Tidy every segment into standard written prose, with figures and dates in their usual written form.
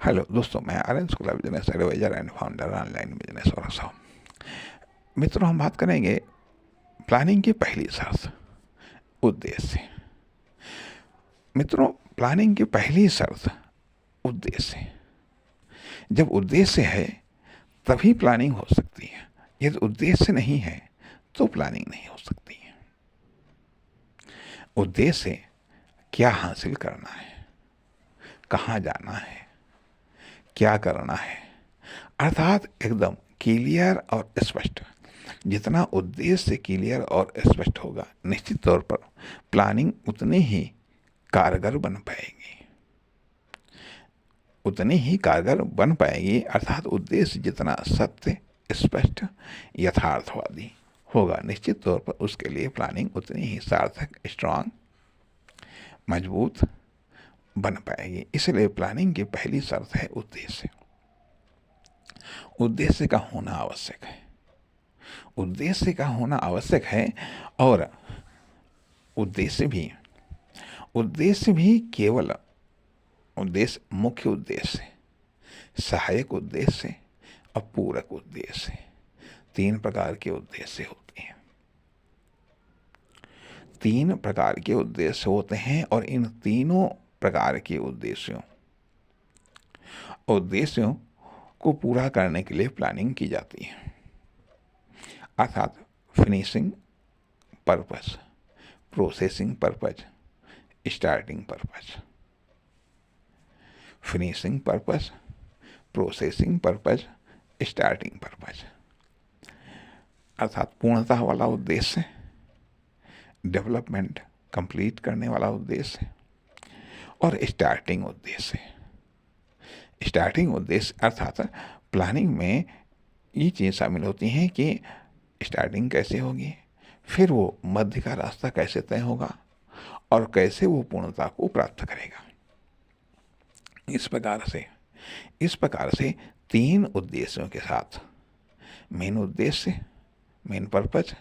Hello दोस्तों, मैं Aryan school of business advisor and founder online business workshop. मित्रों, हम बात करेंगे प्लानिंग की पहली शर्त, उद्देश्य। मित्रों, प्लानिंग की पहली शर्त उद्देश्य। जब उद्देश्य है तभी प्लानिंग हो सकती है। यदि उद्देश्य नहीं है तो प्लानिंग नहीं हो सकती है। उद्देश्य क्या हासिल करना है, कहाँ जाना है, क्या करना है, अर्थात एकदम क्लियर और स्पष्ट। जितना उद्देश्य क्लियर और स्पष्ट होगा, निश्चित तौर पर प्लानिंग उतनी ही कारगर बन पाएगी, उतनी ही कारगर बन पाएगी। अर्थात उद्देश्य जितना सत्य, स्पष्ट, यथार्थवादी होगा, निश्चित तौर पर उसके लिए प्लानिंग उतनी ही सार्थक, स्ट्रांग, मजबूत बन पाएगी। इसलिए प्लानिंग की पहली शर्त है उद्देश्य। उद्देश्य का होना आवश्यक है, उद्देश्य का होना आवश्यक है। और उद्देश्य भी केवल उद्देश्य, मुख्य उद्देश्य, सहायक उद्देश्य और पूरक उद्देश्य, तीन प्रकार के उद्देश्य होते हैं। तीन प्रकार के उद्देश्य होते हैं और इन तीनों प्रकार के उद्देश्यों को पूरा करने के लिए प्लानिंग की जाती है। अर्थात finishing purpose, processing purpose, starting purpose. Finishing purpose, processing purpose, starting purpose. अर्थात पूर्णता वाला उद्देश्य, डेवलपमेंट कंप्लीट करने वाला उद्देश्य और स्टार्टिंग उद्देश्य। स्टार्टिंग उद्देश्य अर्थात प्लानिंग में ये चीज़ शामिल होती हैं कि स्टार्टिंग कैसे होगी, फिर वो मध्य का रास्ता कैसे तय होगा और कैसे वो पूर्णता को प्राप्त करेगा। इस प्रकार से तीन उद्देश्यों के साथ मेन उद्देश्य, मेन पर्पस,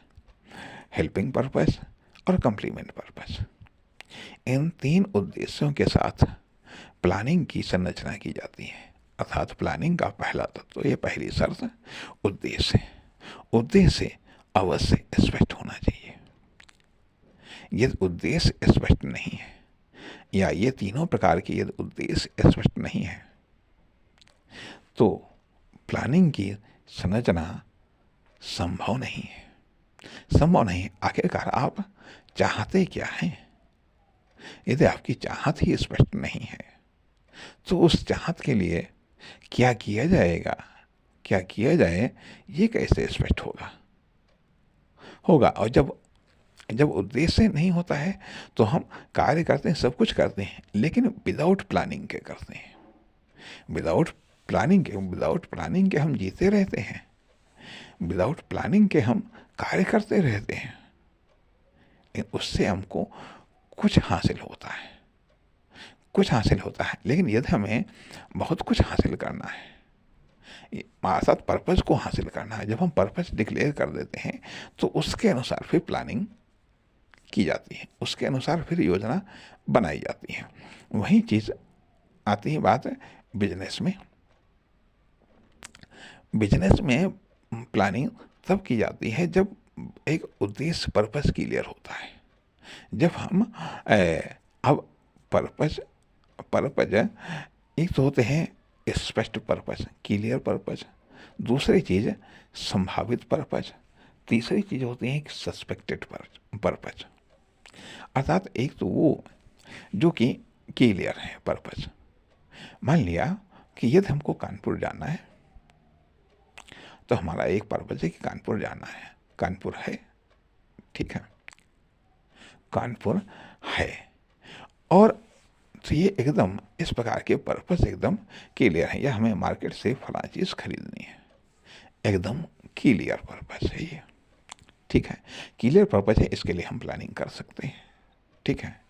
हेल्पिंग पर्पस और कंप्लीमेंट पर्पस, इन तीन उद्देश्यों के साथ प्लानिंग की संरचना की जाती है। अर्थात प्लानिंग का पहला तत्व, ये पहली शर्त उद्देश्य। उद्देश्य अवश्य स्पष्ट होना चाहिए। यदि उद्देश्य स्पष्ट नहीं है या ये तीनों प्रकार के यदि उद्देश्य स्पष्ट नहीं है तो प्लानिंग की संरचना संभव नहीं है। आखिरकार आप चाहते क्या हैं? यदि आपकी चाहत ही स्पष्ट नहीं है तो उस चाहत के लिए क्या किया जाएगा, क्या किया जाए, ये कैसे स्पष्ट होगा। और जब उद्देश्य नहीं होता है तो हम कार्य करते हैं, सब कुछ करते हैं, लेकिन विदाउट प्लानिंग के करते हैं। विदाउट प्लानिंग के हम जीते रहते हैं, विदाउट प्लानिंग के हम कार्य करते रहते हैं। उससे हमको कुछ हासिल होता है, लेकिन यदि हमें बहुत कुछ हासिल करना है, अर्थात पर्पस को हासिल करना है, जब हम पर्पस डिक्लेयर कर देते हैं तो उसके अनुसार फिर प्लानिंग की जाती है, उसके अनुसार फिर योजना बनाई जाती है। वही चीज़ आती है बात बिजनेस में प्लानिंग तब की जाती है जब एक उद्देश्य, पर्पस क्लियर होता है। जब हम अब पर्पस एक तो होते हैं स्पष्ट पर्पस, क्लियर पर्पस, दूसरी चीज़ संभावित पर्पस, तीसरी चीज़ होती है सस्पेक्टेड पर्पस। अर्थात एक तो वो जो कि क्लियर है पर्पस। मान लिया कि यदि हमको कानपुर जाना है तो हमारा एक पर्पस है कि कानपुर जाना है, कानपुर है, ठीक है, कानपुर है। और तो ये एकदम इस प्रकार के पर्पस एकदम क्लियर है, या हमें मार्केट से फला चीज़ खरीदनी है, एकदम क्लियर पर्पस है ये, ठीक है, क्लियर पर्पस है, इसके लिए हम प्लानिंग कर सकते हैं, ठीक है,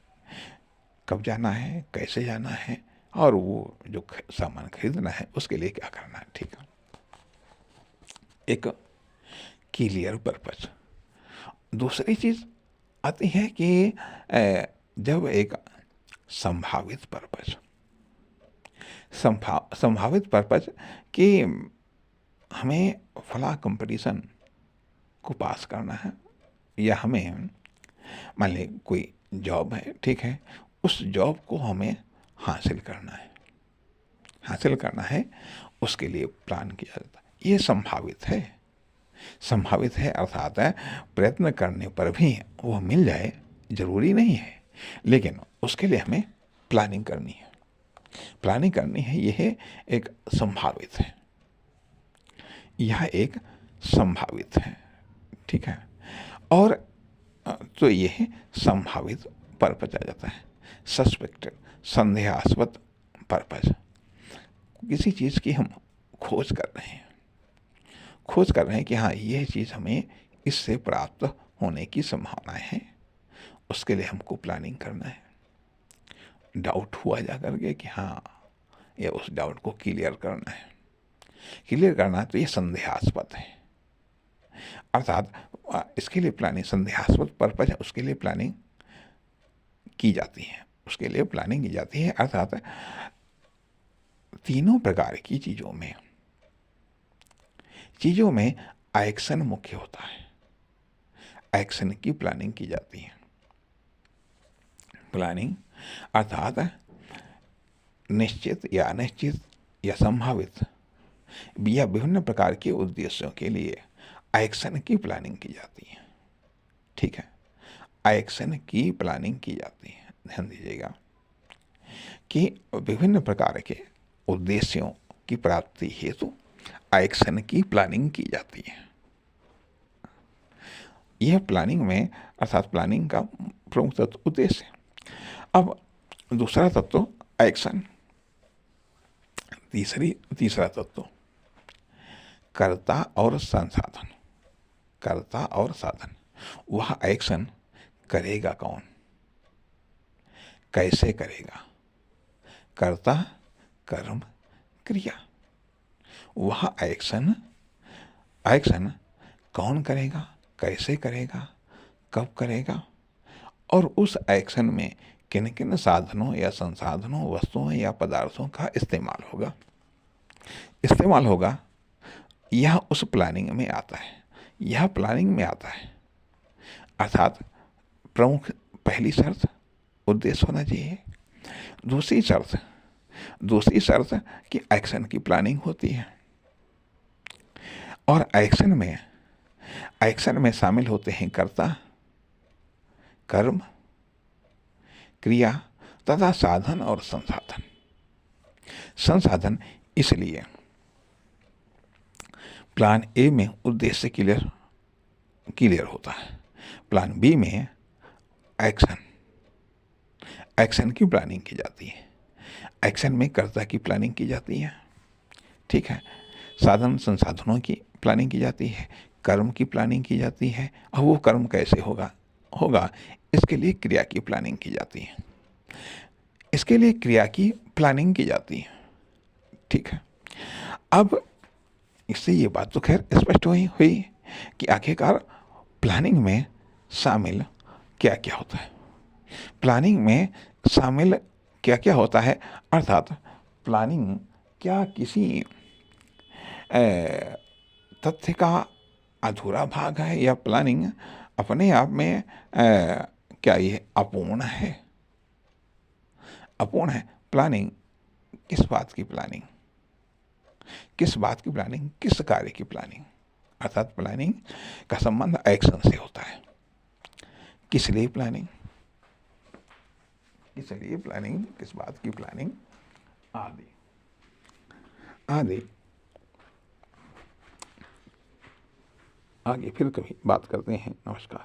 कब जाना है, कैसे जाना है और वो जो सामान खरीदना है उसके लिए क्या करना है, ठीक है, एक क्लियर पर्पस। दूसरी चीज़ आती है कि जब एक संभावित पर्पस, संभावित पर्पज कि हमें फला कंपटीशन को पास करना है, या हमें मान लें कोई जॉब है, ठीक है, उस जॉब को हमें हासिल करना है, उसके लिए प्लान किया जाता है। ये संभावित है अर्थात प्रयत्न करने पर भी वो मिल जाए जरूरी नहीं है, लेकिन उसके लिए हमें प्लानिंग करनी है। यह एक संभावित है, ठीक है। और तो यह संभावित पर्पज आ जाता है। सस्पेक्टेड, संदेहास्पद पर्पज, किसी चीज़ की हम खोज कर रहे हैं कि हाँ, यह चीज़ हमें इससे प्राप्त होने की संभावनाएं हैं, उसके लिए हमको प्लानिंग करना है। डाउट हुआ जा करके कि हाँ, ये उस डाउट को क्लियर करना है, तो ये संदेहास्पद है। अर्थात इसके लिए प्लानिंग, संदेहास्पद पर्पज है, उसके लिए प्लानिंग की जाती है। अर्थात तीनों प्रकार की चीज़ों में एक्शन मुख्य होता है। एक्शन की प्लानिंग की जाती है। प्लानिंग अर्थात निश्चित या अनिश्चित या संभावित या विभिन्न प्रकार के उद्देश्यों के लिए एक्शन की प्लानिंग की जाती है, ठीक है। एक्शन की प्लानिंग की जाती है। ध्यान दीजिएगा कि विभिन्न प्रकार के उद्देश्यों की प्राप्ति हेतु एक्शन की प्लानिंग की जाती है। यह प्लानिंग में अर्थात प्लानिंग का प्रमुख तत्व उद्देश्य है। अब दूसरा तत्व एक्शन, तीसरा तत्व कर्ता और साधन। वह एक्शन करेगा कौन, कैसे करेगा? कर्ता, कर्म, क्रिया। वह एक्शन कौन करेगा, कैसे करेगा, कब करेगा, और उस एक्शन में किन किन साधनों या संसाधनों, वस्तुओं या पदार्थों का इस्तेमाल होगा, यह उस प्लानिंग में आता है। अर्थात प्रमुख पहली शर्त उद्देश्य होना चाहिए। दूसरी शर्त कि एक्शन की प्लानिंग होती है, और एक्शन में शामिल होते हैं कर्ता, कर्म, क्रिया तथा साधन और संसाधन। इसलिए प्लान ए में उद्देश्य क्लियर होता है, प्लान बी में एक्शन की प्लानिंग की जाती है। एक्शन में कर्ता की प्लानिंग की जाती है, ठीक है। साधन संसाधनों की प्लानिंग की जाती है, कर्म की प्लानिंग की जाती है, और वो कर्म कैसे होगा इसके लिए क्रिया की प्लानिंग की जाती है, ठीक है। अब इससे ये बात तो खैर स्पष्ट हुई कि आखिरकार प्लानिंग में शामिल क्या क्या होता है। प्लानिंग में शामिल क्या क्या होता है, अर्थात प्लानिंग क्या किसी तथ्य का अधूरा भाग है, या प्लानिंग अपने आप में क्या ये अपूर्ण है? प्लानिंग किस बात की प्लानिंग, किस कार्य की प्लानिंग? अर्थात प्लानिंग का संबंध एक्शन से होता है। किस लिए प्लानिंग, किस बात की प्लानिंग, आदि। आगे फिर कभी बात करते हैं। नमस्कार।